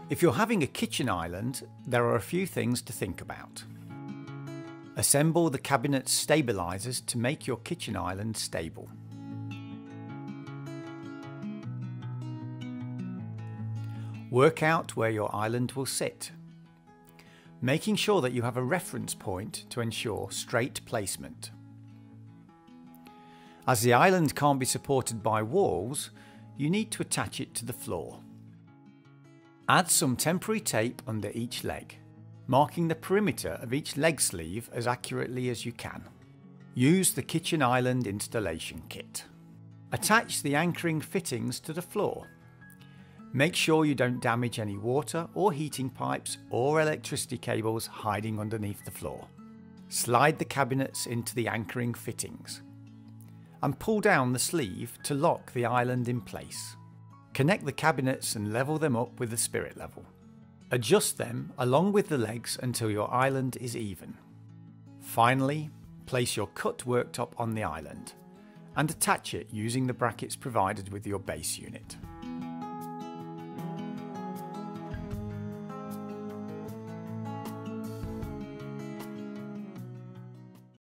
If you're having a kitchen island, there are a few things to think about. Assemble the cabinet stabilizers to make your kitchen island stable. Work out where your island will sit, making sure that you have a reference point to ensure straight placement. As the island can't be supported by walls, you need to attach it to the floor. Add some temporary tape under each leg, marking the perimeter of each leg sleeve as accurately as you can. Use the kitchen island installation kit. Attach the anchoring fittings to the floor. Make sure you don't damage any water or heating pipes or electricity cables hiding underneath the floor. Slide the cabinets into the anchoring fittings and pull down the sleeve to lock the island in place. Connect the cabinets and level them up with the spirit level. Adjust them along with the legs until your island is even. Finally, place your cut worktop on the island and attach it using the brackets provided with your base unit.